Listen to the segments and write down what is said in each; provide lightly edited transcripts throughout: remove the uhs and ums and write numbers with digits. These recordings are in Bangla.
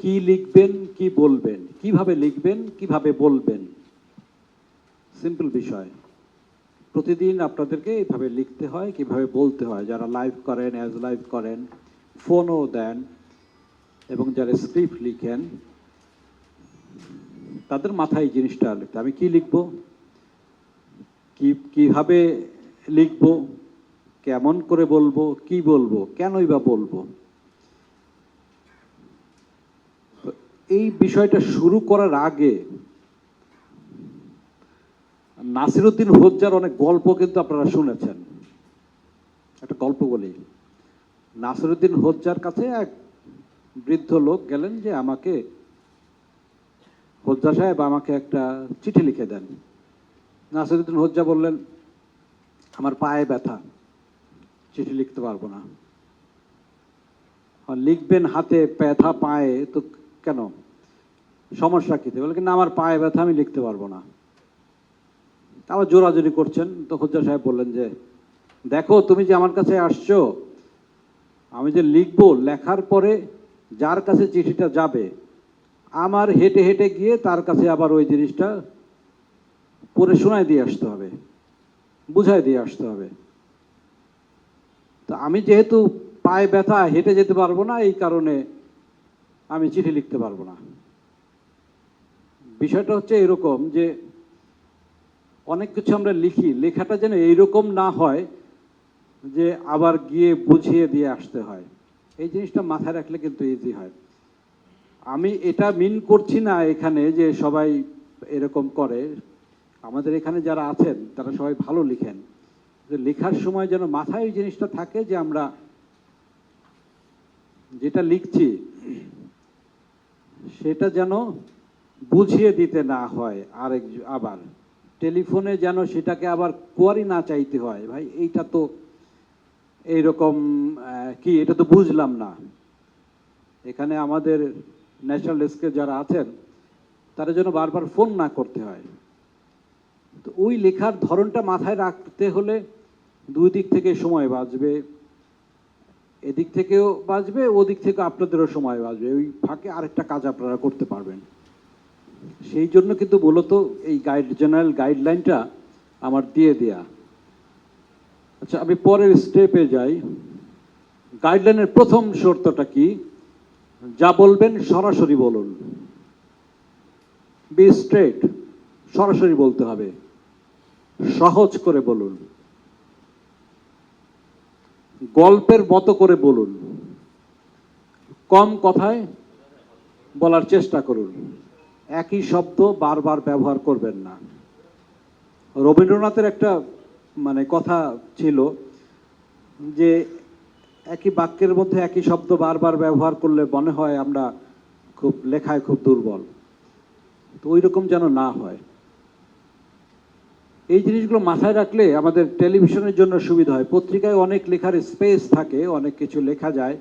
কি লিখবেন, কি বলবেন, কিভাবে লিখবেন, কিভাবে বলবেন, সিম্পল বিষয়। প্রতিদিন আপনাদেরকে এইভাবে লিখতে হয়, কিভাবে বলতে হয়। যারা লাইভ করেন, অ্যাজ লাইভ করেন, ফোনও দেন এবং যারা স্ক্রিপ্ট লিখেন, তাদের মাথায় এই জিনিসটা লিখতে, আমি কি লিখবো, কিভাবে লিখবো, কেমন করে বলবো, কি বলবো, কেনই বা বলবো। এই বিষয়টা শুরু করার আগে নাসিরউদ্দিন হোজ্জার অনেক গল্প কিন্তু আপনারা শুনেছেন। একটা গল্প বলি। নাসিরউদ্দিন হোজ্জার কাছে এক বৃদ্ধ লোক গেলেন যে, আমাকে হোজ্জা সাহেব আমাকে একটা চিঠি লিখে দেন। নাসিরউদ্দিন হোজ্জা বললেন, আমার পায়ে ব্যথা, চিঠি লিখতে পারবো না। লিখবেন হাতে, ব্যথা পায়ে, তো কেন, সমস্যা কি? বলে না, আমার পায়ে ব্যথা, আমি লিখতে পারবো না। আবার জোরাজোরি করছেন। তো হোজ্জা সাহেব বললেন যে, দেখো তুমি যে আমার কাছে আসছো, আমি যে লিখবো, লেখার পরে যার কাছে চিঠিটা যাবে, আমার হেঁটে হেঁটে গিয়ে তার কাছে আবার ওই জিনিসটা পড়ে শোনায় দিয়ে আসতে হবে, বুঝায় দিয়ে আসতে হবে। তো আমি যেহেতু পায়ে ব্যথা, হেঁটে যেতে পারবো না, এই কারণে আমি চিঠি লিখতে পারবো না। বিষয়টা হচ্ছে এরকম যে, অনেক কিছু আমরা লিখি, লেখাটা যেন এইরকম না হয় যে আবার গিয়ে বুঝিয়ে দিয়ে আসতে হয়। এই জিনিসটা মাথায় রাখলে কিন্তু ইজি হয়। আমি এটা মিন করছি না এখানে যে সবাই এরকম করে। আমাদের এখানে যারা আছেন তারা সবাই ভালো লিখেন, যে লেখার সময় যেন মাথায় ওই জিনিসটা থাকে যে আমরা যেটা লিখছি সেটা যেন বুঝিয়ে দিতে না হয় আবার টেলিফোনে যেন সেটাকে আবার কোয়ারি না চাইতে হয়, ভাই এইটা তো এইরকম, কি এটা তো বুঝলাম না। এখানে আমাদের ন্যাশনাল ডেস্কে যারা আছেন তারা যেন বারবার ফোন না করতে হয়। তো ওই লেখার ধরনটা মাথায় রাখতে হলে দুই দিক থেকে সময় বাঁচবে, এদিক থেকেও বাঁচবে, ওদিক থেকে আপনাদেরও সময় বাঁচবে। ওই ফাঁকে আরেকটা কাজ আপনারা করতে পারবেন। সেই জন্য কিন্তু মূলত এই জেনারেল গাইডলাইনটা আমার দিয়ে দেয়া। আচ্ছা, আমি পরের স্টেপে যাই। গাইডলাইনের প্রথম শর্তটা কি? যা বলবেন সরাসরি বলুন, বি স্ট্রেট, সরাসরি বলতে হবে, সহজ করে বলুন, গল্পের মতো করে বলুন, কম কথায় বলার চেষ্টা করুন, একই শব্দ বারবার ব্যবহার করবেন না। রবীন্দ্রনাথের একটা কথা ছিল যে, একই বাক্যের মধ্যে একই শব্দ বারবার ব্যবহার করলে মনে হয় আমরা খুব লেখায় খুব দুর্বল। তো ওই রকম যেন না হয়। এই জিনিসগুলো মাথায় রাখলে আমাদের টেলিভিশনের জন্য সুবিধা হয়। পত্রিকায় অনেক লেখার স্পেস থাকে, অনেক কিছু লেখা যায়,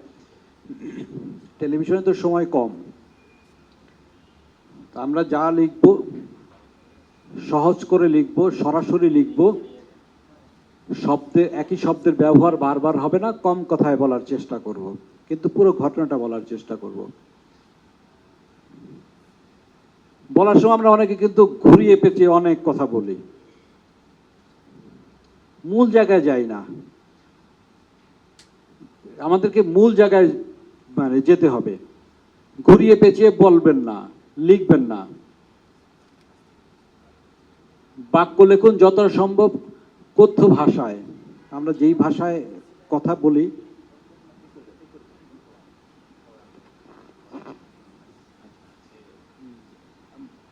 টেলিভিশনে তো সময় কম। আমরা যা লিখব সহজ করে লিখব, সরাসরি লিখব, একই শব্দের ব্যবহার বারবার হবে না, কম কথায় বলার চেষ্টা করব, কিন্তু পুরো ঘটনাটা বলার চেষ্টা করব। বলার সময় আমরা অনেকে কিন্তু ঘুরিয়ে পেঁচিয়ে অনেক কথা বলি, মূল জায়গায় যাই না। আমাদেরকে মূল জায়গায় যেতে হবে। ঘুরিয়ে পেঁচিয়ে বলবেন না, লিখবেন না। বাক্য লেখুন যতটা সম্ভব কথ্য ভাষায়। আমরা যেই ভাষায় কথা বলি,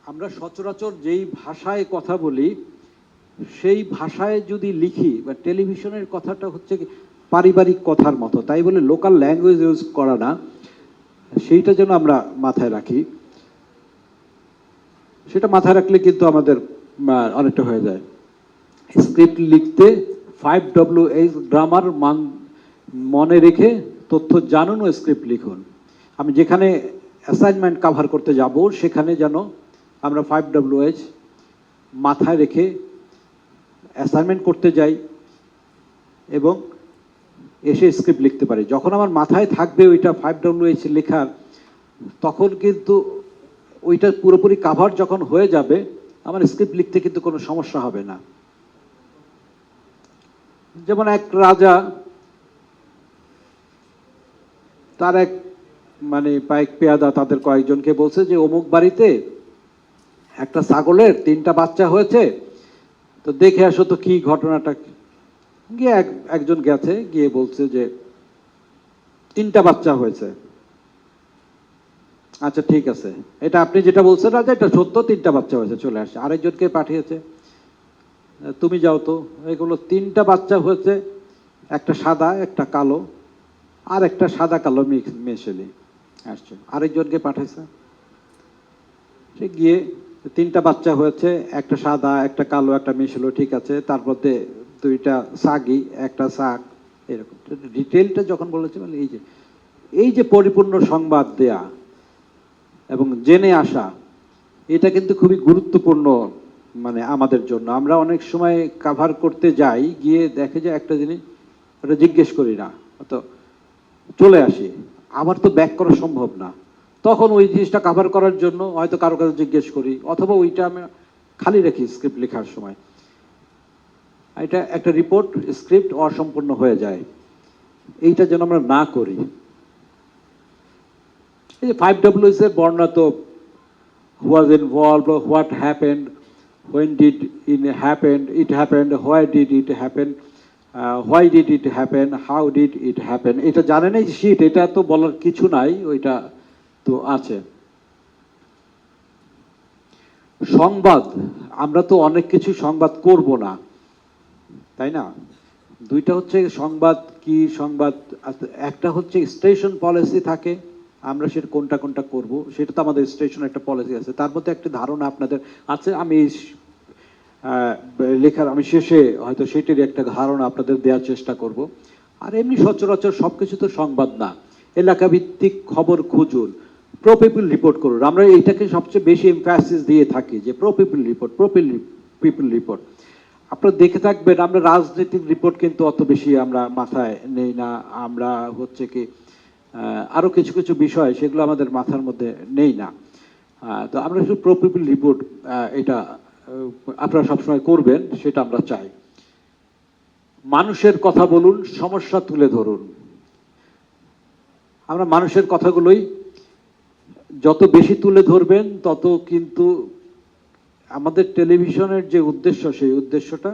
আমরা সচরাচর যেই ভাষায় কথা বলি সেই ভাষায় যদি লিখি, বা টেলিভিশনের কথাটা হচ্ছে পারিবারিক কথার মতো, তাই বলে লোকাল ল্যাঙ্গুয়েজ ইউজ করা না, সেইটা যেন আমরা মাথায় রাখি। সেটা মাথায় রাখলে কিন্তু আমাদের অনেকটা হয়ে যায়। স্ক্রিপ্ট লিখতে 5WH গ্রামার মনে রেখে তথ্য জানুন ও স্ক্রিপ্ট লিখুন। আমি যেখানে অ্যাসাইনমেন্ট কভার করতে যাব সেখানে যেন আমরা 5WH মাথায় রেখে অ্যাসাইনমেন্ট করতে যাই এবং এসে স্ক্রিপ্ট লিখতে পারি। যখন আমার মাথায় থাকবে ওইটা 5WH লেখার তখন কিন্তু ওইটা পুরোপুরি কাভার যখন হয়ে যাবে আমার স্ক্রিপ্ট লিখতে কিন্তু কোনো সমস্যা হবে না। যেমন এক রাজা তার এক মানে পাইক পেয়াদা তাদের কয়েকজনকে বলছে যে অমুক বাড়িতে একটা ছাগলের 3টা বাচ্চা হয়েছে, তো দেখে আসো তো কি ঘটনাটা। গিয়ে একজন গেছে, গিয়ে বলছে যে 3টা বাচ্চা হয়েছে। আচ্ছা ঠিক আছে, এটা আপনি যেটা বলছেন রাজা এটা সত্য, 3টা বাচ্চা হয়েছে, চলে আসে। আরেকজনকে পাঠিয়েছে, তুমি যাও তো, এগুলো 3টা বাচ্চা হয়েছে, একটা সাদা একটা কালো, আর একটা সাদা কালো মেশালি আসছে। আরেকজনকে পাঠাইছে, সে গিয়ে 3টা বাচ্চা হয়েছে, একটা সাদা একটা কালো একটা মিশলো, ঠিক আছে, তার মধ্যে 2টা সাগি একটা শাক, এরকম ডিটেলটা যখন বলেছে, মানে এই যে পরিপূর্ণ সংবাদ দেয়া এবং জেনে আসা, এটা কিন্তু খুবই গুরুত্বপূর্ণ মানে আমাদের জন্য। আমরা অনেক সময় কাভার করতে যাই, গিয়ে দেখে যে একটা জিনিস ওটা জিজ্ঞেস করি না, তো চলে আসি, আবার তো ব্যাক করা সম্ভব না। তখন ওই জিনিসটা কাভার করার জন্য হয়তো কারো কাছে জিজ্ঞেস করি, অথবা ওইটা আমি খালি রাখি স্ক্রিপ্ট লেখার সময়। এটা একটা রিপোর্ট স্ক্রিপ্ট অসম্পূর্ণ হয়ে যায়, এইটা যেন আমরা না করি। এই যে 5Ws এর বর্ণনা তো was involved, what happened, when did it happen, why did it happen, why did it happen, how did it happen, এটা জানেন এই শীট, এটা তো বলার কিছু নাই, ওইটা তো আছে। সংবাদ, আমরা তো অনেক কিছু সংবাদ করব না, তাই না? দুইটা হচ্ছে সংবাদ কি, সংবাদ একটা হচ্ছে স্টেশন পলিসি থাকে, আমরা সেটা কোনটা কোনটা করব, সেটা তো আমাদের স্টেশন একটা পলিসি আছে, তার মধ্যে একটা ধারণা আপনাদের আছে। আমি লেখার আমি শেষে হয়তো সেটির একটা ধারণা আপনাদের দেওয়ার চেষ্টা করব। আর এমনি সচরাচর সবকিছু তো সংবাদ না, এলাকা ভিত্তিক খবর খুঁজুন, প্রো পিপল রিপোর্ট করুন। আমরা এইটাকে সবচেয়ে বেশি এমফাসিস দিয়ে থাকি যে pro people report, people report. আপনারা দেখে থাকবেন আমরা রাজনৈতিক রিপোর্ট কিন্তু অত বেশি আমরা মাথায় নেই না, আমরা হচ্ছে কি আরো কিছু কিছু বিষয় সেগুলো আমাদের মাথার মধ্যে নেই না। তো আমরা শুধু প্রো পিপল রিপোর্ট এটা আপনারা সবসময় করবেন, সেটা আমরা চাই। মানুষের কথা বলুন, সমস্যা তুলে ধরুন। আমরা মানুষের কথাগুলোই যত বেশি তুলে ধরবেন তত কিন্তু আমাদের টেলিভিশনের যে উদ্দেশ্য সেই উদ্দেশ্যটা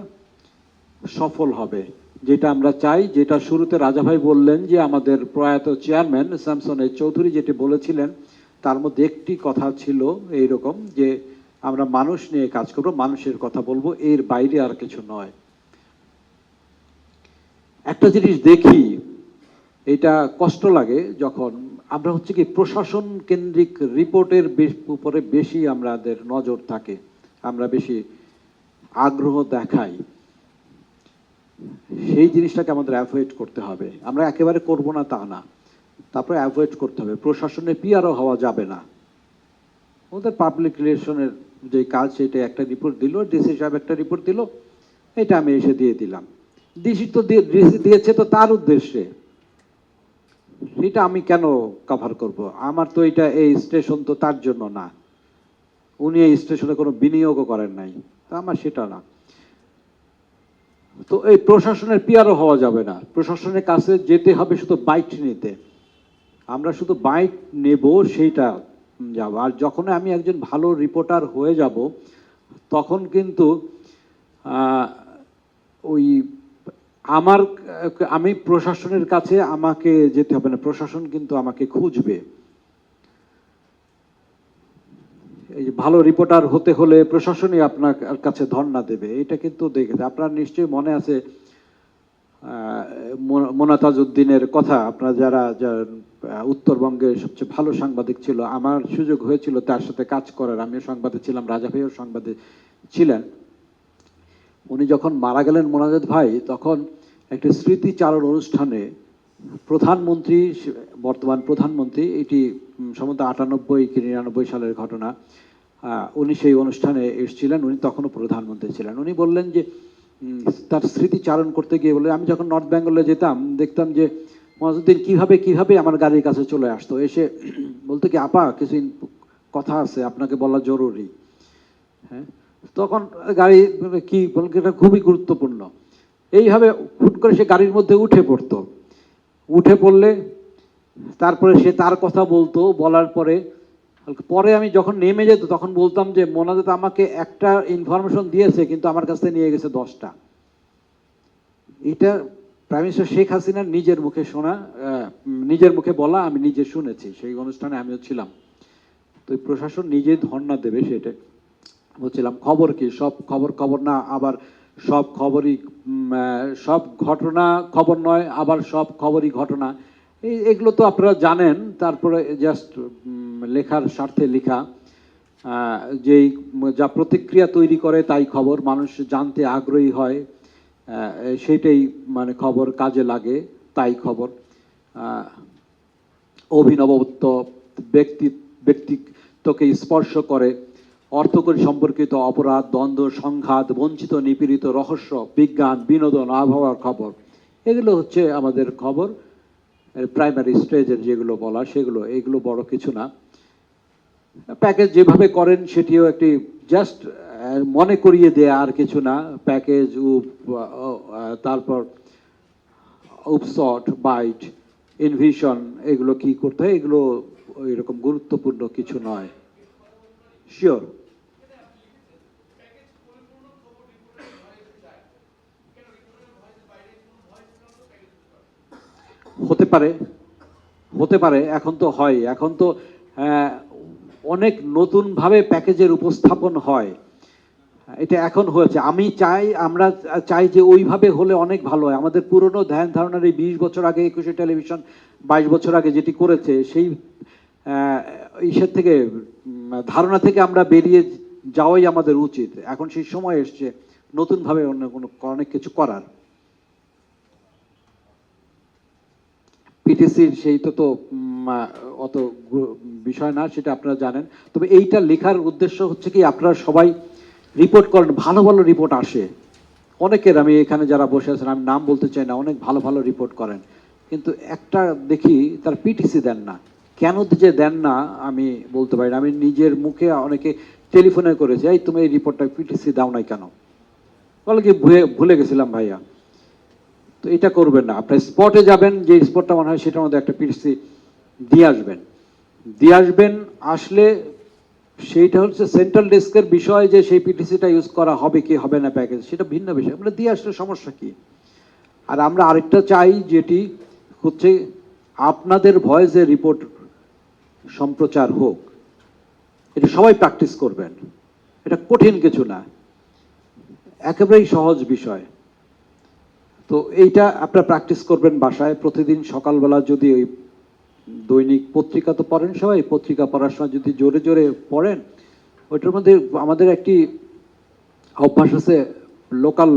সফল হবে, যেটা আমরা চাই। যেটা শুরুতে রাজা ভাই বললেন যে আমাদের প্রয়াত চেয়ারম্যান শামসুন চৌধুরী যেটি বলেছিলেন, তার মধ্যে একটি কথা ছিল এইরকম যে আমরা মানুষ নিয়ে কাজ করব, মানুষের কথা বলবো, এর বাইরে আর কিছু নয়। একটা জিনিস দেখি, এটা কষ্ট লাগে যখন আমরা হচ্ছে কি প্রশাসন কেন্দ্রিক রিপোর্টের উপরে বেশি আমাদের নজর থাকে, আমরা বেশি আগ্রহ দেখাই। সেই জিনিসটাকে আমাদের অ্যাভয়েড করতে হবে। আমরা একেবারে করব না তা না, তারপরে অ্যাভয়েড করতে হবে। প্রশাসনে পিআরও হওয়া যাবে না। ওদের পাবলিক রিলেশনের যে কাজ, সেটা একটা রিপোর্ট দিল, ডিসি সাহেব একটা রিপোর্ট দিল, এটা আমি এসে দিয়ে দিলাম। ডিসি তো দিয়েছে তো তার উদ্দেশ্যে, সেটা আমি কেন কভার করব? আমার তো এটা এই স্টেশন তো তার জন্য না, উনি এই স্টেশনে কোনো বিনিয়োগও করেন নাই, তা আমার সেটা না। তো এই প্রশাসনের পিআরও হওয়া যাবে না, প্রশাসনের কাছে যেতে হবে শুধু বাইট নিতে। আমরা শুধু বাইট নেব সেইটা যাব। আর যখন আমি একজন ভালো রিপোর্টার হয়ে যাব তখন কিন্তু ওই আমি প্রশাসনের কাছে আমাকে যেতে হবে না, প্রশাসন কিন্তু আমাকে খুঁজবে। এই যে ভালো রিপোর্টার হতে হলে প্রশাসনই আপনার কাছে ধর্ণা দেবে, এটা কিন্তু দেখেছে। আপনার নিশ্চয়ই মনে আছে মোনাতাজউদ্দিনের কথা, আপনারা যারা উত্তরবঙ্গের সবচেয়ে ভালো সাংবাদিক ছিল, আমার সুযোগ হয়েছিল তার সাথে কাজ করার, আমিও সংবাদে ছিলাম, রাজা ভাইও সংবাদে ছিলেন। উনি যখন মারা গেলেন মোনাজাত ভাই, তখন একটি স্মৃতিচারণ অনুষ্ঠানে প্রধানমন্ত্রী, বর্তমান প্রধানমন্ত্রী, এটি সম্ভবত 98 কি 99 সালের ঘটনা, উনি সেই অনুষ্ঠানে এসেছিলেন, উনি তখনও প্রধানমন্ত্রী ছিলেন। উনি বললেন যে তার স্মৃতিচারণ করতে গিয়ে বলে, আমি যখন নর্থ বেঙ্গলে যেতাম দেখতাম যে মজুদ্দিন কিভাবে কিভাবে আমার গাড়ির কাছে চলে আসতো, এসে বলতো কি আপা কিছু কথা আছে আপনাকে বলা জরুরি। হ্যাঁ, তখন গাড়ি কি বলতো এটা খুবই গুরুত্বপূর্ণ। এইভাবে হুট করে সে গাড়ির মধ্যে উঠে পড়তো, উঠে পড়লে তারপরে সে তার কথা বলতো, বলার পরে পরে আমি যখন নেমে যেত তখন বলতাম যে মোনাজাত আমাকে একটা ইনফরমেশন দিয়েছে কিন্তু আমার কাছ থেকে নিয়ে গেছে 10টা। এটা প্রাইম মিনিস্টার শেখ হাসিনার নিজের মুখে শোনা, নিজের মুখে বলা, আমি নিজে শুনেছি, সেই অনুষ্ঠানে আমিও ছিলাম। তো প্রশাসন নিজেই ধর্ণা দেবে সেটা বলছিলাম। খবর কি সব খবর খবর না, আবার সব খবরই সব ঘটনা খবর নয়, আবার সব খবরই ঘটনা, এগুলো তো আপনারা জানেন। তারপরে জাস্ট লেখার স্বার্থে লেখা, যেই যা প্রতিক্রিয়া তৈরি করে তাই খবর, মানুষ জানতে আগ্রহী হয়, সেটাই মানে খবর, কাজে লাগে তাই খবর। অভিনবত্ব ব্যক্তিত্বকে স্পর্শ করে, অর্থকরী সম্পর্কিত অপরাধ, দ্বন্দ্ব, সংঘাত, বঞ্চিত, নিপীড়িত, রহস্য, বিজ্ঞান, বিনোদন, আবহাওয়ার খবর, এগুলো হচ্ছে আমাদের খবর। প্রাইমারি স্টেজের যেগুলো বলা সেগুলো, এগুলো বড় কিছু না। প্যাকেজ যেভাবে করেন সেটিও একটি জাস্ট মনে করিয়ে দেয়া, আর কিছু না। প্যাকেজ তারপর উপসট, বাইট, ইনভিশন, এগুলো কি করতে হয়, এগুলো এরকম গুরুত্বপূর্ণ কিছু নয়। শিওর হতে পারে, হতে পারে, এখন তো হয়, এখন তো অনেক নতুনভাবে প্যাকেজের উপস্থাপন হয়, এটা এখন হয়েছে। আমি চাই, আমরা চাই যে ওইভাবে হলে অনেক ভালো হয়। আমাদের পুরনো ধ্যান ধারণার এই 20 বছর আগে, 21শে টেলিভিশন 22 বছর আগে যেটি করেছে, সেই ইসের থেকে, ধারণা থেকে আমরা বেরিয়ে যাওয়াই আমাদের উচিত। এখন সেই সময় এসছে নতুনভাবে অন্য কোনো অনেক কিছু করার। পিটিসির সেই তো অত বিষয় না, সেটা আপনারা জানেন। তবে এইটা লেখার উদ্দেশ্য হচ্ছে কি, আপনারা সবাই রিপোর্ট করেন, ভালো ভালো রিপোর্ট আসে অনেকের। আমি এখানে যারা বসে আছেন, আমি নাম বলতে চাই না, অনেক ভালো ভালো রিপোর্ট করেন, কিন্তু একটা দেখি তার পিটিসি দেন না। কেন যে দেন না আমি বলতে পারি না। আমি নিজের মুখে অনেকে টেলিফোনে করেছি, এই তুমি এই রিপোর্টটা পিটিসি দাও নাই কেন, বলে কি ভুলে গেছিলাম ভাইয়া। তো এটা করবেন না, আপনার স্পটে যাবেন, যে স্পটটা মনে হয় সেটার মধ্যে একটা পিটিসি দিয়ে আসবেন, দিয়ে আসবেন। আসলে সেইটা হচ্ছে সেন্ট্রাল ডেস্কের বিষয়, যে সেই পিটিসিটা ইউজ করা হবে কি হবে না প্যাকেজ, সেটা ভিন্ন বিষয়। আমরা দিয়ে আসলে সমস্যা কি। আর আমরা আরেকটা চাই, যেটি হচ্ছে আপনাদের ভয়েসে রিপোর্ট সম্প্রচার হোক, এটা সবাই প্র্যাকটিস করবেন। এটা কঠিন কিছু না, একেবারেই সহজ বিষয়। তো এইটা আপনারা প্র্যাকটিস করবেন বাসায় প্রতিদিন সকালবেলা। যদি ওই দৈনিক পত্রিকা তো পড়েন সবাই, পত্রিকা পড়ার সময় যদি জোরে জোরে পড়েন, ওইটার মধ্যে আমাদের একটি অভ্যাস আছে, লোকাল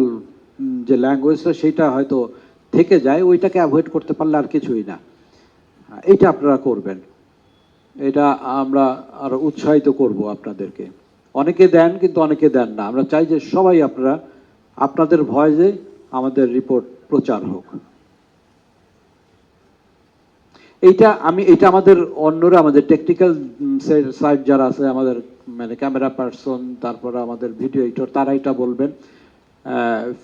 যে ল্যাঙ্গুয়েজটা সেইটা হয়তো থেকে যায়, ওইটাকে অ্যাভয়েড করতে পারলে আর কিছুই না। এইটা আপনারা করবেন, এটা আমরা আরো উৎসাহিত করব আপনাদেরকে। অনেকে দেন কিন্তু অনেকে দেন না, আমরা চাই যে সবাই আপনারা আপনাদের ভয়েসে আমাদের রিপোর্ট প্রচার হোক। এটা আমাদের অন্যরা, আমাদের টেকনিক্যাল সাইড যারা আছে, আমাদের মানে ক্যামেরা পার্সন, তারপরে আমাদের ভিডিও এডিটর, তারা এটা বলবেন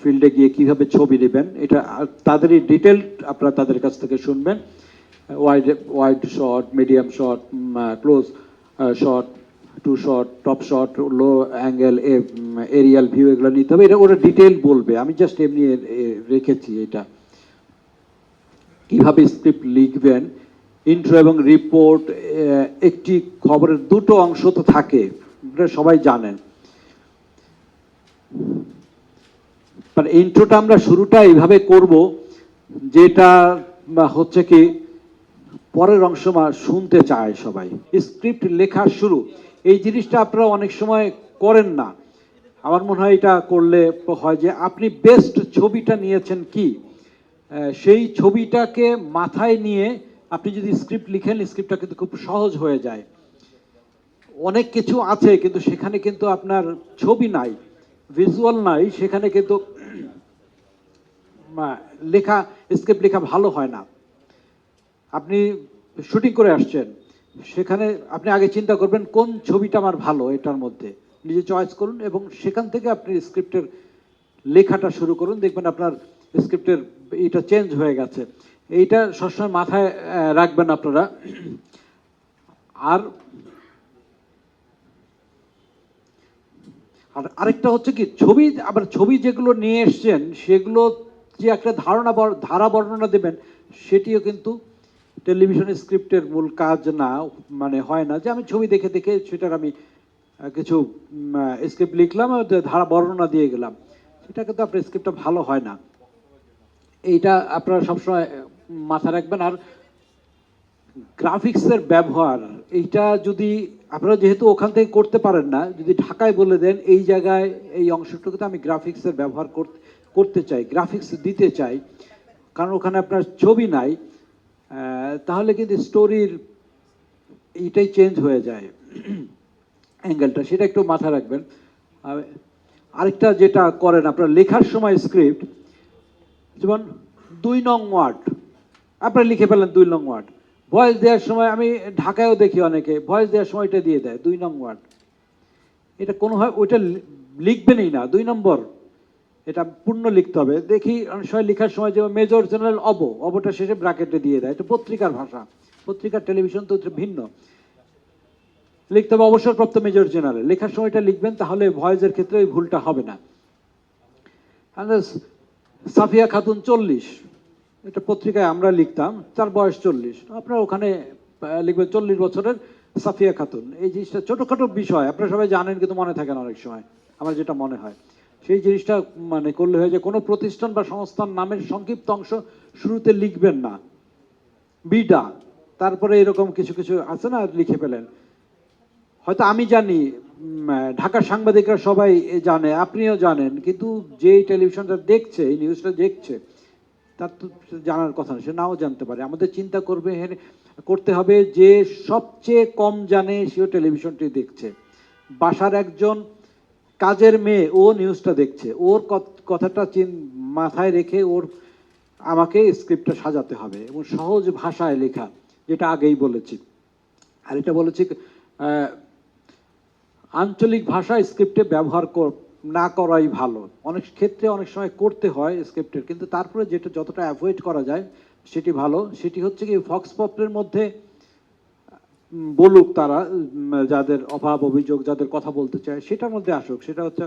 ফিল্ডে গিয়ে কিভাবে ছবি নেবেন। এটা তাদেরই ডিটেল আপনারা তাদের কাছ থেকে শুনবেন। Wide shot, medium shot, close shot, two shot, top shot, low angle, aerial view, এগুলো নিতে হবে। এটা ওরা ডিটেল বলবে, আমি জাস্ট এমনি রেখেছি। এটা কিভাবে স্ক্রিপ্ট লিখবেন, ইন্ট্রো এবং রিপোর্ট, একটি খবরের দুটো অংশ তো থাকে, এটা সবাই জানেন। মানে ইন্ট্রোটা আমরা শুরুটা এইভাবে করব, যেটা হচ্ছে কি পরের অংশ শুনতে চায় সবাই। স্ক্রিপ্ট লেখা শুরু, এই জিনিসটা আপনারা অনেক সময় করেন না। আমার মনে হয় এটা করলে হয় যে আপনি বেস্ট ছবিটা নিয়েছেন কি, সেই ছবিটাকে মাথায় নিয়ে আপনি যদি স্ক্রিপ্ট লিখেন, স্ক্রিপ্টটা কিন্তু খুব সহজ হয়ে যায়। অনেক কিছু আছে কিন্তু সেখানে কিন্তু আপনার ছবি নাই, ভিজুয়াল নাই, সেখানে কিন্তু লেখা, স্ক্রিপ্ট লেখা ভালো হয় না। আপনি শুটিং করে আসছেন, সেখানে আপনি আগে চিন্তা করবেন কোন ছবিটা আমার ভালো এটার মধ্যে, নিজে চয়েস করুন এবং সেখান থেকে আপনি স্ক্রিপ্টের লেখাটা শুরু করুন, দেখবেন আপনার স্ক্রিপ্টের এটা চেঞ্জ হয়ে গেছে। এইটা সবসময় মাথায় রাখবেন আপনারা। আর আর আরেকটা হচ্ছে কি, ছবি আবার ছবি যেগুলো নিয়ে এসছেন সেগুলো যে একটা ধারা বর্ণনা দেবেন, সেটিও কিন্তু টেলিভিশন স্ক্রিপ্টের মূল কাজ না, মানে হয় না যে আমি ছবি দেখে দেখে সেটার আমি কিছু স্ক্রিপ্ট লিখলাম ধারা বর্ণনা দিয়ে গেলাম, সেটা কিন্তু আপনার স্ক্রিপ্টটা ভালো হয় না। এইটা আপনারা সবসময় মাথায় রাখবেন। আর গ্রাফিক্সের ব্যবহার, এইটা যদি আপনারা যেহেতু ওখান থেকে করতে পারেন না, যদি ঢাকায় বলে দেন এই জায়গায় এই অংশটুকুতে আমি গ্রাফিক্সের ব্যবহার করতে চাই, গ্রাফিক্স দিতে চাই, কারণ ওখানে আপনার ছবি নাই, তাহলে কিন্তু স্টোরির এইটাই চেঞ্জ হয়ে যায় অ্যাঙ্গেলটা, সেটা একটু মাথায় রাখবেন। আরেকটা যেটা করেন আপনার লেখার সময় স্ক্রিপ্ট, যেমন 2 নং ওয়ার্ড আপনারা লিখে ফেলেন, 2 নং ওয়ার্ড ভয়েস দেওয়ার সময়, আমি ঢাকায়ও দেখি অনেকে ভয়েস দেওয়ার সময় এটা দিয়ে দেয় 2 নং ওয়ার্ড, এটা কোনোভাবে ওইটা লিখবেনই না 2 নম্বর, এটা পূর্ণ লিখতে হবে। দেখি অনেক সময় লেখার সময় যে মেজর জেনারেল অবটা শেষে ব্র্যাকেটে দিয়ে দেয়, এটা পত্রিকার ভাষা, পত্রিকার টেলিভিশন তো ভিন্ন, লিখতে হবে অবসরপ্রাপ্ত মেজর জেনারেল, লেখার সময় এটা লিখবেন, তাহলে ভয়েসের ক্ষেত্রে ওই ভুলটা হবে না। সাফিয়া খাতুন 40, এটা পত্রিকায় আমরা লিখতাম, তার বয়স 40, আপনার ওখানে লিখবেন 40 বছরের সাফিয়া খাতুন। এই জিনিসটা ছোটখাটো বিষয় আপনারা সবাই জানেন কিন্তু মনে থাকে না অনেক সময়, আমার যেটা মনে হয় সেই জিনিসটা মানে করলে হয় যে কোনো প্রতিষ্ঠান বা সংস্থার নামের সংক্ষিপ্ত অংশ শুরুতে লিখবেন না, বিডা, তারপরে এরকম কিছু কিছু আছে না, লিখে ফেলেন। হয়তো আমি জানি, ঢাকার সাংবাদিকরা সবাই জানে, আপনিও জানেন, কিন্তু যে টেলিভিশনটা দেখছে, এই নিউজটা দেখছে, তার তো জানার কথা না, সে নাও জানতে পারে। আমাদের চিন্তা করতে হবে যে সবচেয়ে কম জানে সেও টেলিভিশনটি দেখছে, বাসার একজন কাজের মেয়ে ও নিউজটা দেখছে, ওর কথাটা মাথায় রেখে আমাকে স্ক্রিপ্টটা সাজাতে হবে এবং সহজ ভাষায় লেখা, যেটা আগেই বলেছি। আর এটা বলেছি আঞ্চলিক ভাষা স্ক্রিপ্টে ব্যবহার না করাই ভালো, অনেক ক্ষেত্রে অনেক সময় করতে হয় স্ক্রিপ্টের, কিন্তু তারপরে যেটা যতটা অ্যাভয়েড করা যায় সেটি ভালো। সেটি হচ্ছে কি ফক্স পপের মধ্যে বলুক তারা, যাদের অভাব অভিযোগ, যাদের কথা বলতে চায় সেটার মধ্যে আসুক, সেটা হচ্ছে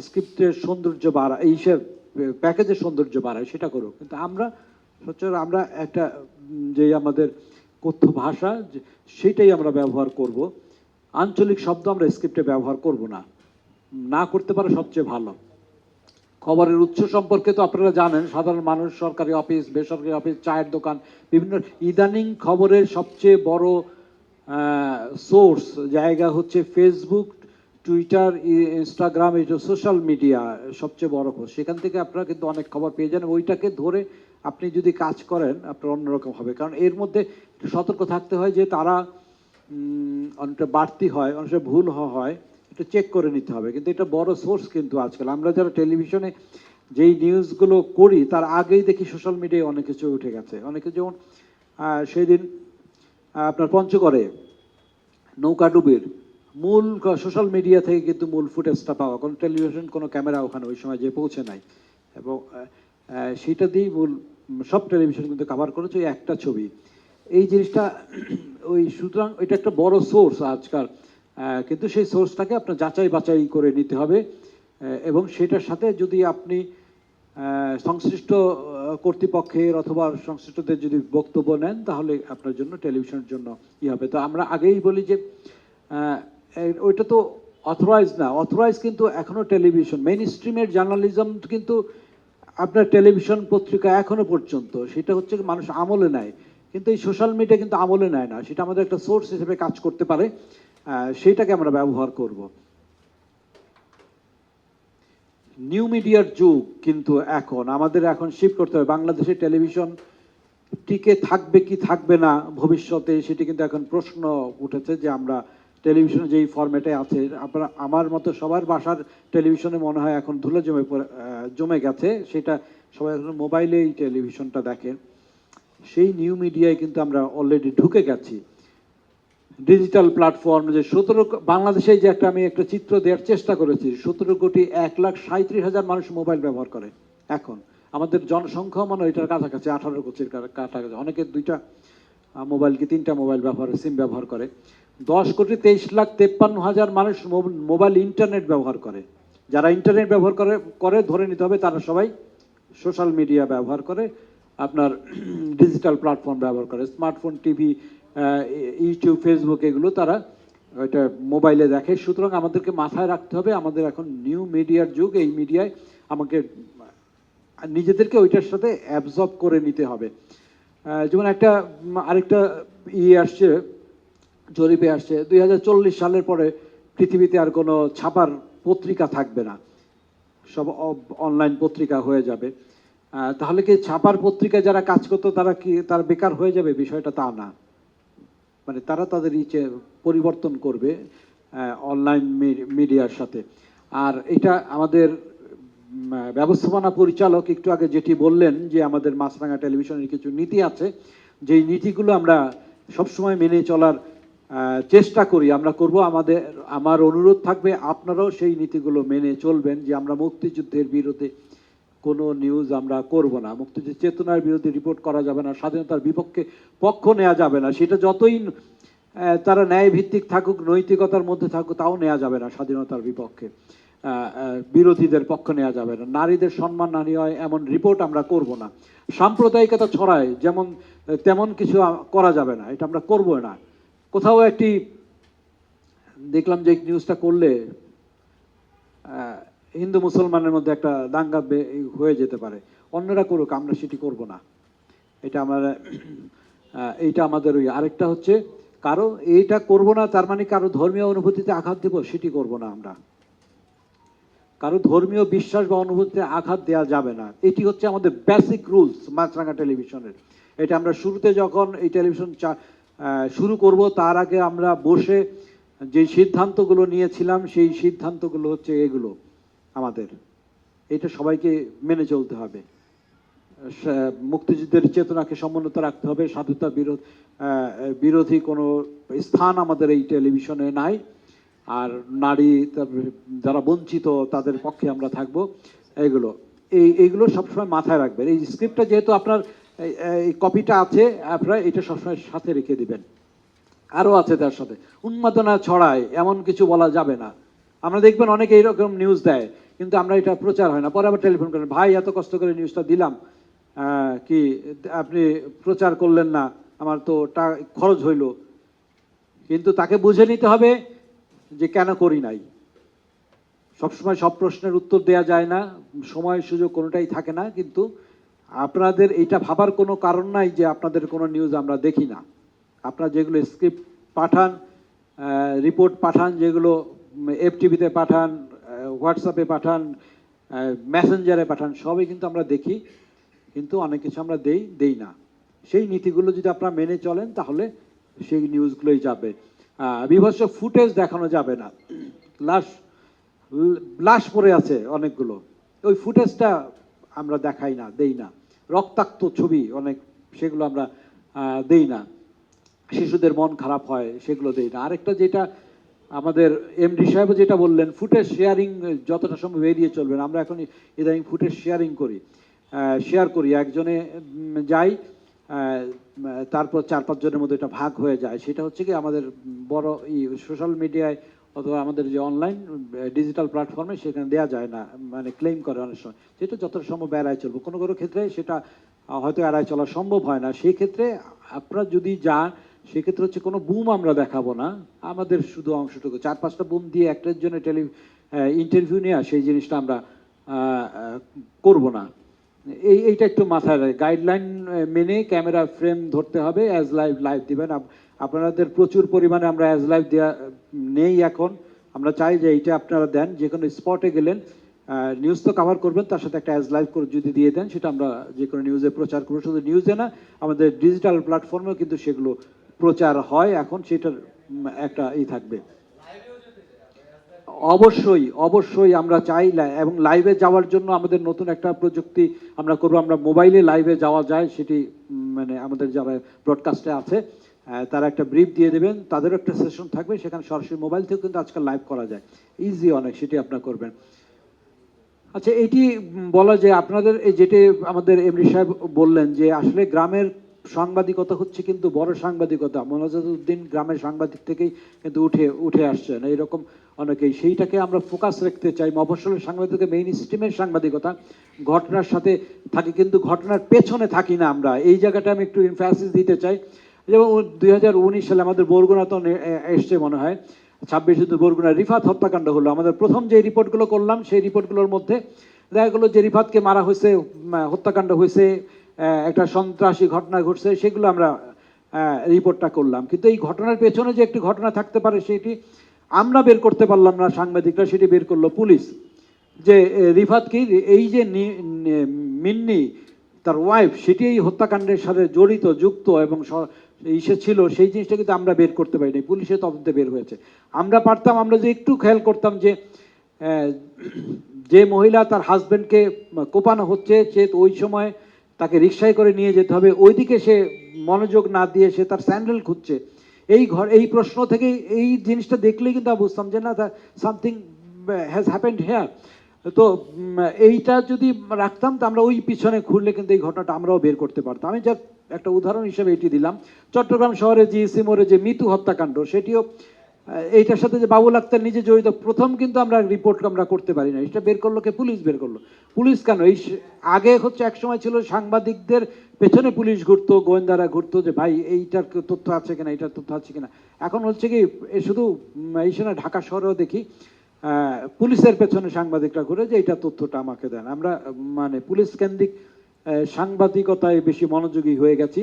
স্ক্রিপ্টের সৌন্দর্য বাড়ায়, এইসব প্যাকেজের সৌন্দর্য বাড়ায়, সেটা করুক। কিন্তু আমরা সচরাচর আমরা একটা যে আমাদের কথ্য ভাষা সেটাই আমরা ব্যবহার করব, আঞ্চলিক শব্দ আমরা স্ক্রিপ্টে ব্যবহার করব না, না করতে পারে সবচেয়ে ভালো। খবরের উৎস সম্পর্কে তো আপনারা জানেন, সাধারণ মানুষ, সরকারি অফিস, বেসরকারি অফিস, চায়ের দোকান, বিভিন্ন ইদানিং খবরের সবচেয়ে বড় সোর্স জায়গা হচ্ছে ফেসবুক, টুইটার, ইনস্টাগ্রাম, এই যে সোশ্যাল মিডিয়া সবচেয়ে বড় খবর, সেখান থেকে আপনারা কিন্তু অনেক খবর পেয়ে যান। ওইটাকে ধরে আপনি যদি কাজ করেন আপনার অন্যরকম হবে, কারণ এর মধ্যে সতর্ক থাকতে হয় যে তারা অনেকটা বাড়তি হয়, অনেকটা ভুল হয়, এটা চেক করে নিতে হবে। কিন্তু এটা বড় সোর্স, কিন্তু আজকাল আমরা যারা টেলিভিশনে যেই নিউজগুলো করি তার আগেই দেখি সোশ্যাল মিডিয়ায় অনেক কিছু উঠে গেছে, অনেকে যেমন সেই দিন আপনার পঞ্চগড়ে নৌকাডুবির মূল সোশ্যাল মিডিয়া থেকে কিন্তু মূল ফুটেজটা পাওয়া, কোনো টেলিভিশন কোনো ক্যামেরা ওখানে ওই সময় যে পৌঁছে নাই, এবং সেটা দিয়েই মূল সব টেলিভিশন কিন্তু কভার করেছে ওই একটা ছবি। এই জিনিসটা ওই সুতরাং এটা একটা বড় সোর্স আজকাল, কিন্তু সেই সোর্সটাকে আপনার যাচাই বাছাই করে নিতে হবে, এবং সেটার সাথে যদি আপনি সংশ্লিষ্ট কর্তৃপক্ষের অথবা সংশ্লিষ্টদের যদি বক্তব্য নেন তাহলে আপনার জন্য টেলিভিশনের জন্য হবে। তো আমরা আগেই বলি যে ওইটা তো অথরাইজ না, অথরাইজ কিন্তু এখনো টেলিভিশন, মেইন স্ট্রিমের জার্নালিজম কিন্তু আপনার টেলিভিশন পত্রিকা এখনো পর্যন্ত, সেটা হচ্ছে মানুষ আমলে নেয়, কিন্তু এই সোশ্যাল মিডিয়া কিন্তু আমলে নেয় না, সেটা আমাদের একটা সোর্স হিসেবে কাজ করতে পারে, সেইটাকে আমরা ব্যবহার করব। নিউ মিডিয়ার যুগ কিন্তু এখন আমাদের শিফট করতে হবে। বাংলাদেশের টেলিভিশন টিকে থাকবে কি থাকবে না ভবিষ্যতে, সেটি কিন্তু এখন প্রশ্ন উঠেছে যে আমরা টেলিভিশনে যেই ফরম্যাটে আছে, আপনারা আমার মতো সবার বাসার টেলিভিশনে মনে হয় এখন ধুলো জমে গেছে, সেটা সবাই এখন মোবাইলেই টেলিভিশনটা দেখে। সেই নিউ মিডিয়ায় কিন্তু আমরা অলরেডি ঢুকে গেছি। ডিজিটাল প্ল্যাটফর্ম যে 17 বাংলাদেশে যে আমি একটা চিত্র দেওয়ার চেষ্টা করেছি, 17,37,000 মানুষ মোবাইল ব্যবহার করে এখন। আমাদের জনসংখ্যা মানে ওইটার কাছাকাছি, 18 কোটির কাছাকাছি। অনেকে 2টা মোবাইল কি 3টা মোবাইল সিম ব্যবহার করে। 10,23,53,000 মানুষ মোবাইল ইন্টারনেট ব্যবহার করে। যারা ইন্টারনেট ব্যবহার করে ধরে নিতে হবে তারা সবাই সোশ্যাল মিডিয়া ব্যবহার করে, আপনার ডিজিটাল প্ল্যাটফর্ম ব্যবহার করে, স্মার্টফোন, টিভি, ইউটিউব, ফেসবুক, এগুলো তারা ওইটা মোবাইলে দেখে। সুতরাং আমাদেরকে মাথায় রাখতে হবে আমাদের এখন নিউ মিডিয়ার যুগ। এই মিডিয়ায় আমাকে নিজেদেরকে ওইটার সাথে অ্যাবজর্ব করে নিতে হবে। যেমন আরেকটা আসছে, জরিপে আসছে 2040 সালের পরে পৃথিবীতে আর কোনো ছাপার পত্রিকা থাকবে না, সব অনলাইন পত্রিকা হয়ে যাবে। তাহলে কি ছাপার পত্রিকায় যারা কাজ করতো তারা বেকার হয়ে যাবে? বিষয়টা তা না, মানে তারা তাদের পরিবর্তন করবে অনলাইন মিডিয়ার সাথে। আর এটা আমাদের ব্যবস্থাপনা পরিচালক একটু আগে যেটি বললেন যে আমাদের মাছরাঙা টেলিভিশনের কিছু নীতি আছে, যেই নীতিগুলো আমরা সবসময় মেনে চলার চেষ্টা করি, আমরা করব। আমার অনুরোধ থাকবে আপনারাও সেই নীতিগুলো মেনে চলবেন, যে আমরা মুক্তিযুদ্ধের বিরুদ্ধে কোনো নিউজ আমরা করব না, মুক্তিযুদ্ধের চেতনার বিরুদ্ধে রিপোর্ট করা যাবে না, স্বাধীনতার বিপক্ষে পক্ষ নেওয়া যাবে না। সেটা যতই তারা ন্যায় ভিত্তিক থাকুক, নৈতিকতার মধ্যে থাকুক, তাও নেওয়া যাবে না। স্বাধীনতার বিপক্ষে বিরোধীদের পক্ষ নেওয়া যাবে না। নারীদের সম্মান হানি হয় এমন রিপোর্ট আমরা করব না। সাম্প্রদায়িকতা ছড়ায় তেমন কিছু করা যাবে না, এটা আমরা করব না। কোথাও দেখলাম যে নিউজটা করলে হিন্দু মুসলমানের মধ্যে একটা দাঙ্গা হয়ে যেতে পারে, অন্যরা করুক, আমরা সেটি করব না। এইটা আমাদের ওই আরেকটা হচ্ছে, কারো এইটা করব না তার মানে কারো ধর্মীয় অনুভূতিতে আঘাত দেব, সেটি করব না আমরা। কারো ধর্মীয় বিশ্বাস বা অনুভূতিতে আঘাত দেওয়া যাবে না। এটি হচ্ছে আমাদের বেসিক রুলস মাছরাঙা টেলিভিশনের। এটা আমরা শুরুতে যখন এই টেলিভিশন শুরু করব তার আগে আমরা বসে যে সিদ্ধান্তগুলো নিয়েছিলাম, সেই সিদ্ধান্তগুলো হচ্ছে এগুলো আমাদের। এটা সবাইকে মেনে চলতে হবে। মুক্তিযুদ্ধের চেতনাকে সমুন্নত রাখতে হবে। স্বাধীনতা বিরোধী কোনো স্থান আমাদের এই টেলিভিশনে নাই। আর নারী যারা বঞ্চিত তাদের পক্ষে আমরা থাকব। এইগুলো সবসময় মাথায় রাখবেন। এই স্ক্রিপ্টটা যেহেতু আপনার এই কপিটা আছে, আপনারা এটা সবসময় সাথে রেখে দিবেন। আরও আছে তার সাথে, উন্মাদনা ছড়ায় এমন কিছু বলা যাবে না। আমরা দেখবেন অনেকে এইরকম নিউজ দেয়, কিন্তু আমরা এটা প্রচার হয় না। পরে আবার টেলিফোন করেন, ভাই এত কষ্ট করে নিউজটা দিলাম, কি আপনি প্রচার করলেন না, আমার তো খরচ হইল। কিন্তু তাকে বুঝে নিতে হবে যে কেন করি নাই। সবসময় সব প্রশ্নের উত্তর দেয়া যায় না, সময় সুযোগ কোনোটাই থাকে না। কিন্তু আপনাদের এইটা ভাবার কোনো কারণ নাই যে আপনাদের কোনো নিউজ আমরা দেখি না। আপনারা যেগুলো স্ক্রিপ্ট পাঠান, রিপোর্ট পাঠান, যেগুলো FTV-তে পাঠান, হোয়াটসঅ্যাপে পাঠান, মেসেঞ্জারে পাঠান, সবই কিন্তু আমরা দেখি, কিন্তু অনেক কিছু আমরা দেই না। সেই নীতিগুলো যদি আপনারা মেনে চলেন তাহলে সেই নিউজগুলোই যাবে। বিভৎস ফুটেজ দেখানো যাবে না। লাশ পড়ে আছে অনেকগুলো, ওই ফুটেজটা আমরা দেখাই না, দেই না। রক্তাক্ত ছবি অনেক, সেগুলো আমরা দেই না। শিশুদের মন খারাপ হয়, সেগুলো দেই না। আরেকটা যেটা আমাদের MD সাহেব যেটা বললেন, ফুটেজ শেয়ারিং যতটা সম্ভব এড়িয়ে চলবেন। আমরা এখন ইদানিং ফুটেজ শেয়ার করি, একজনে যাই, তারপর 4-5 জনের মধ্যে এটা ভাগ হয়ে যায়। সেটা হচ্ছে কি আমাদের বড় সোশ্যাল মিডিয়ায় অথবা আমাদের যে অনলাইন ডিজিটাল প্ল্যাটফর্মে সেখানে দেওয়া যায় না, মানে ক্লেম করে অনেক সময়। সেটা যতটা সম্ভব এড়ায় চলবো। কোনো কোনো ক্ষেত্রে সেটা হয়তো এড়ায় চলা সম্ভব হয় না। সেই ক্ষেত্রে আপনারা যদি যান, সেক্ষেত্রে হচ্ছে কোনো বুম আমরা দেখাবো না, আমাদের শুধু অংশটুকু 4-5টা বুম দিয়ে একটার জন্য ইন্টারভিউ নেওয়া, সেই জিনিসটা আমরা করব না। এইটা একটু মাথায় রাখে। গাইডলাইন মেনে ক্যামেরা ফ্রেম ধরতে হবে, অ্যাজ লাইভ দিবেন। আপনাদের প্রচুর পরিমাণে আমরা অ্যাজ লাইভ দেওয়া নেই এখন। আমরা চাই যে এইটা আপনারা দেন, যে কোনো স্পটে গেলেন নিউজ তো কভার করবেন, তার সাথে একটা অ্যাজ লাইভ করে যদি দিয়ে দেন, সেটা আমরা যে কোনো নিউজে প্রচার করবো। শুধু নিউজে না, আমাদের ডিজিটাল প্ল্যাটফর্মেও কিন্তু সেগুলো প্রচার হয় এখন, সেটার একটা থাকবে। অবশ্যই অবশ্যই আমরা চাই এবং লাইভে যাওয়ার জন্য আমাদের নতুন একটা প্রযুক্তি আমরা করব, আমরা মোবাইলে লাইভে যাওয়া যায় সেটি মানে আমাদের যারা ব্রডকাস্টে আছে তারা একটা ব্রিফ দিয়ে দেবেন, তাদেরও একটা সেশন থাকবে, সেখানে সরাসরি মোবাইল থেকে কিন্তু আজকাল লাইভ করা যায়, ইজি অনেক, সেটি আপনারা করবেন। আচ্ছা, এটি বলা যে আপনাদের এই যেটি আমাদের এমডি সাহেব বললেন যে আসলে গ্রামের সাংবাদিকতা হচ্ছে কিন্তু বড় সাংবাদিকতা, মোনাজাতুদ্দিন গ্রামের সাংবাদিক থেকেই কিন্তু উঠে আসছেন এইরকম অনেকেই, সেইটাকে আমরা ফোকাস রাখতে চাই। মফস্বলের সাংবাদিকতা মেইন স্ট্রিমের সাংবাদিকতা, ঘটনার সাথে থাকি কিন্তু ঘটনার পেছনে থাকি না আমরা, এই জায়গাটা আমি একটু ইনফাসিস দিতে চাই। যেমন 2019 সালে আমাদের বরগুনা তো এসছে মনে হয়, 26 বরগুনা রিফাত হত্যাকাণ্ড হলো, আমাদের প্রথম যে রিপোর্টগুলো করলাম সেই রিপোর্টগুলোর মধ্যে দেখা গেলো যে রিফাতকে মারা হয়েছে, হত্যাকাণ্ড হয়েছে, একটা সন্ত্রাসী ঘটনা ঘটছে, সেগুলো আমরা রিপোর্টটা করলাম, কিন্তু এই ঘটনার পেছনে যে একটি ঘটনা থাকতে পারে সেটি আমরা বের করতে পারলাম না, সাংবাদিকরা সেটি বের করলো পুলিশ। যে রিফাত কি এই যে মিন্নি তার ওয়াইফ সেটি এই হত্যাকাণ্ডের সাথে জড়িত যুক্ত এবং ইসে ছিল, সেই জিনিসটা কিন্তু আমরা বের করতে পারিনি, পুলিশের তদন্তে বের হয়েছে। আমরা পারতাম, আমরা যে একটু খেয়াল করতাম যে যে মহিলা তার হাজব্যান্ডকে কোপানো হচ্ছে, সে ওই সময় তাকে রিকশায় করে নিয়ে যেতে হবে, ওইদিকে সে মনোযোগ না দিয়ে সে তার স্যান্ডেল খুঁজছে, এই প্রশ্ন থেকে এই জিনিসটা দেখলেই কিন্তু আমরা বুঝতাম যে না, সামথিং হ্যাজ হ্যাপেন্ড হেয়ার। তো এইটা যদি রাখতাম তো আমরা ওই পিছনে ঘুরলে কিন্তু এই ঘটনাটা আমরাও বের করতে পারতাম। আমি যা একটা উদাহরণ হিসেবে এটি দিলাম, চট্টগ্রাম শহরে জিএসি মোড়ে যে মিতু হত্যাকাণ্ড, সেটিও এইটার সাথে যে বাবুল আক্তার নিজে জড়িত, প্রথম কিন্তু আমরা রিপোর্ট আমরা করতে পারি না, এটা বের করলো কে? পুলিশ বের করলো। পুলিশ কেন? এই আগে হচ্ছে এক সময় ছিল সাংবাদিকদের পেছনে পুলিশ ঘুরতো, গোয়েন্দারা ঘুরতো যে ভাই এইটার তথ্য আছে কিনা, এইটার তথ্য আছে কিনা। এখন হচ্ছে কি শুধু এই সময় ঢাকা শহরেও দেখি পুলিশের পেছনে সাংবাদিকরা ঘুরে যে এইটা তথ্যটা আমাকে দেন। আমরা মানে পুলিশ কেন্দ্রিক সাংবাদিকতায় বেশি মনোযোগী হয়ে গেছি,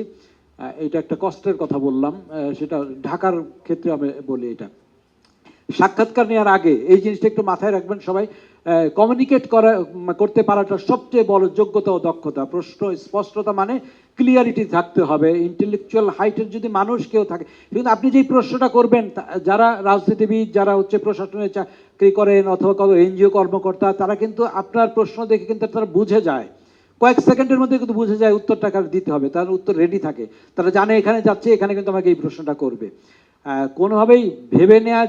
এটা একটা কষ্টের কথা বললাম, সেটা ঢাকার ক্ষেত্রে আমি বলি। এটা সাক্ষাৎকার নেওয়ার আগে এই জিনিসটা একটু মাথায় রাখবেন সবাই, কমিউনিকেট করতে পারাটা সবচেয়ে বড় যোগ্যতা ও দক্ষতা। প্রশ্ন স্পষ্টতা মানে ক্লিয়ারিটি থাকতে হবে, ইন্টেলেকচুয়াল হাইটের যদি মানুষ কেউ থাকে, কিন্তু আপনি যেই প্রশ্নটা করবেন, যারা রাজনীতিবিদ, যারা হচ্ছে প্রশাসনে চাকরি করেন অথবা কোনো এনজিও কর্মকর্তা, তারা কিন্তু আপনার প্রশ্ন দেখে কিন্তু তারা বুঝে যায়, কয়েক সেকেন্ডের মধ্যে কিন্তু বুঝে যায় উত্তরটা দিতে হবে, তার উত্তর রেডি থাকে, তারা জানে এখানে যাচ্ছে, এখানে কিন্তু আমাকে এই প্রশ্নটা করবে। কোনোভাবেই ভেবে নেওয়া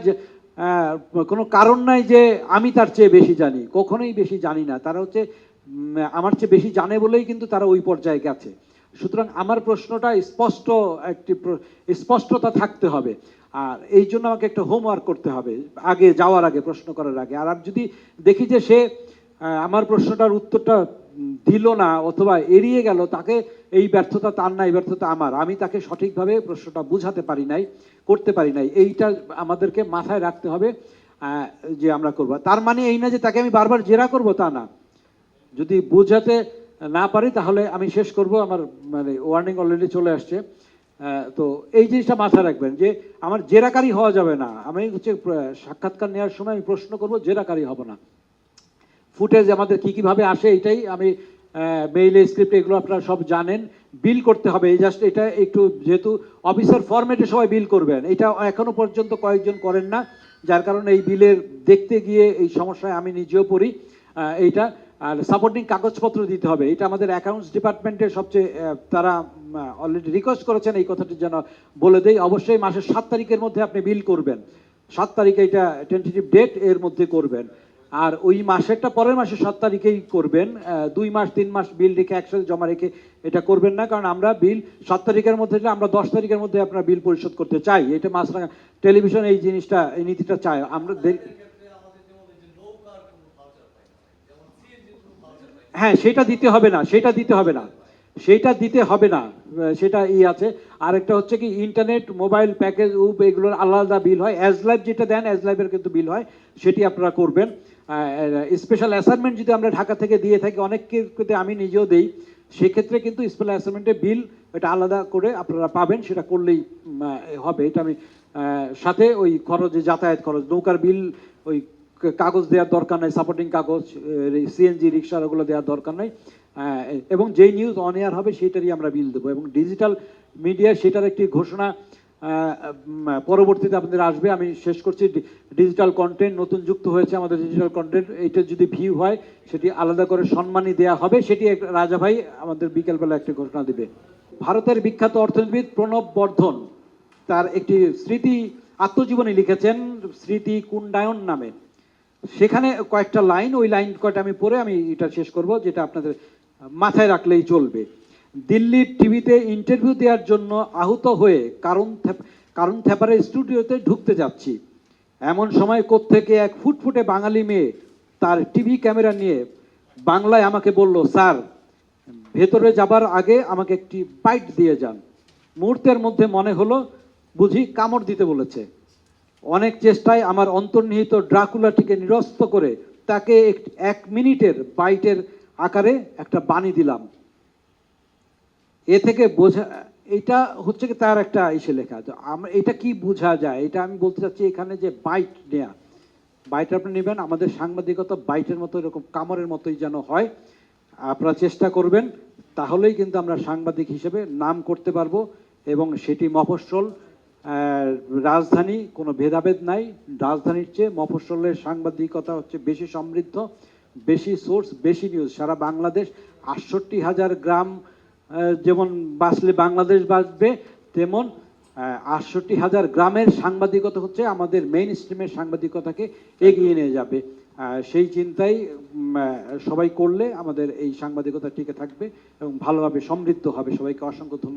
কোনো কারণ নাই যে আমি তার চেয়ে বেশি জানি, কখনোই বেশি জানি না, তারা হচ্ছে আমার চেয়ে বেশি জানে বলেই কিন্তু তারা ওই পর্যায়ে গেছে। সুতরাং আমার প্রশ্নটা স্পষ্ট, একটি স্পষ্টতা থাকতে হবে, আর এই জন্য আমাকে একটা হোমওয়ার্ক করতে হবে আগে যাওয়ার আগে, প্রশ্ন করার আগে। আর যদি দেখি যে সে আমার প্রশ্নটার উত্তরটা দিল না অথবা এড়িয়ে গেল, তাকে এই ব্যর্থতা তার না, এই ব্যর্থতা আমার, আমি তাকে সঠিকভাবে প্রশ্নটা বুঝাতে পারি নাই, করতে পারি নাই, এইটা আমাদেরকে মাথায় রাখতে হবে যে আমরা করব। তার মানে এই না যে তাকে আমি বারবার জেরা করব, তা না, যদি বুঝাতে না পারি তাহলে আমি শেষ করব, আমার মানে ওয়ার্নিং অলরেডি চলে আসছে। তো এই জিনিসটা মাথায় রাখবেন যে আমার জেরাকারী হওয়া যাবে না, আমি হচ্ছে সাক্ষাৎকার নেওয়ার সময় আমি প্রশ্ন করব, জেরাকারী হব না। ফুটেজ আমাদের কীভাবে আসে এটাই আমি মেইলে, স্ক্রিপ্ট, এগুলো আপনারা সব জানেন। বিল করতে হবে, এই জাস্ট এটা একটু, যেহেতু অফিসার ফরম্যাটে সবাই বিল করবেন, এটা এখনো পর্যন্ত কয়েকজন করেন না, যার কারণে এই বিলের দেখতে গিয়ে এই সমস্যায় আমি নিজেও পড়ি। এইটা আর সাপোর্টিং কাগজপত্র দিতে হবে, এটা আমাদের অ্যাকাউন্টস ডিপার্টমেন্টের সবচেয়ে, তারা অলরেডি রিকোয়েস্ট করেছেন এই কথাটি যেন বলে দেই। অবশ্যই মাসের 7 তারিখের মধ্যে আপনি বিল করবেন, 7 তারিখে এটা টেন্টেটিভ ডেট, এর মধ্যে করবেন। আর ওই মাসেরটা পরের মাসের 7 তারিখেই করবেন, 2 মাস 3 মাস বিল রেখে একসাথে জমা রেখে এটা করবেন না, কারণ আমরা বিল 7 তারিখের মধ্যে, আমরা 10 তারিখের মধ্যে আপনার বিল পরিশোধ করতে চাই, এটা মাছরাঙা টেলিভিশন এই জিনিসটা, এই নীতিটা চায় আমরা। হ্যাঁ, সেটা দিতে হবে না, সেটা দিতে হবে না, সেটা দিতে হবে না, সেটা আছে। আরেকটা হচ্ছে কি, ইন্টারনেট, মোবাইল প্যাকেজ, এগুলোর আলাদা বিল হয়, অ্যাজ লাইভ যেটা দেন অ্যাজ লাইভের কিন্তু বিল হয়, সেটি আপনারা করবেন। স্পেশাল অ্যাসাইনমেন্ট যদি আমরা ঢাকা থেকে দিয়ে থাকি, অনেককে আমি নিজেও দেই, সেক্ষেত্রে কিন্তু স্পেশাল অ্যাসাইনমেন্টের বিল এটা আলাদা করে আপনারা পাবেন, সেটা করলেই হবে। এটা আমি সাথে ওই খরচ, যাতায়াত খরচ, নৌকার বিল, ওই কাগজ দেওয়ার দরকার নাই, সাপোর্টিং কাগজ, সিএনজি রিক্সার ওগুলো দেওয়ার দরকার নাই, এবং যেই নিউজ অন এয়ার হবে সেটারই আমরা বিল দেবো। এবং ডিজিটাল মিডিয়া, সেটার একটি ঘোষণা পরবর্তীতে আপনাদের আসবে। আমি শেষ করছি। ডিজিটাল কন্টেন্ট নতুন যুক্ত হয়েছে আমাদের ডিজিটাল কন্টেন্ট, এইটা যদি ভিউ হয় সেটি আলাদা করে সম্মানী দেয়া হবে, সেটি রাজা ভাই আমাদের বিকেলবেলা একটি ঘোষণা দিবে। ভারতের বিখ্যাত অর্থনীতিবিদ প্রণব বর্ধন তার একটি স্মৃতি আত্মজীবনী লিখেছেন স্মৃতি কুণ্ডায়ন নামে। সেখানে কয়েকটা লাইন, ওই লাইন কয়টা আমি পড়ে আমি এটা শেষ করব, যেটা আপনাদের মাথায় রাখলেই চলবে। দিল্লির টিভিতে ইন্টারভিউ দেওয়ার জন্য আহত হয়ে কারণ থ্যাপারের স্টুডিওতে ঢুকতে যাচ্ছি, এমন সময় কোত্থেকে এক ফুটফুটে বাঙালি মেয়ে তার টিভি ক্যামেরা নিয়ে বাংলায় আমাকে বলল, স্যার ভেতরে যাবার আগে আমাকে একটি বাইট দিয়ে যান। মুহূর্তের মধ্যে মনে হলো বুঝি কামড় দিতে বলেছে। অনেক চেষ্টায় আমার অন্তর্নিহিত ড্রাকুলাটিকে নিরস্ত করে তাকে এক মিনিটের বাইটের আকারে একটা বাণী দিলাম। এ থেকে বোঝা, এটা হচ্ছে কি তার একটা ইসে লেখা। আমরা এটা কি বোঝা যায়, এটা আমি বলতে চাচ্ছি এখানে যে বাইট নেয়া, বাইট আপনি নেবেন, আমাদের সাংবাদিকতা বাইটের মতো এরকম কামড়ের মতোই যেন হয়। আপনারা চেষ্টা করবেন, তাহলেই কিন্তু আমরা সাংবাদিক হিসেবে নাম করতে পারবো, এবং সেটি মফস্বল রাজধানী কোনো ভেদাভেদ নাই। রাজধানীর চেয়ে মফস্বলের সাংবাদিকতা হচ্ছে বেশি সমৃদ্ধ, বেশি সোর্স, বেশি নিউজ। সারা বাংলাদেশ ৬৮,০০০ গ্রাম যেমন বাঁচলে বাংলাদেশ বাঁচবে, তেমন ৬৮,০০০ গ্রামের সাংবাদিকতা হচ্ছে আমাদের মেইন স্ট্রিমের সাংবাদিকতাকে এগিয়ে নিয়ে যাবে। সেই চিন্তাই সবাই করলে আমাদের এই সাংবাদিকতা টিকে থাকবে এবং ভালোভাবে সমৃদ্ধ হবে। সবাইকে অসংখ্য ধন্যবাদ।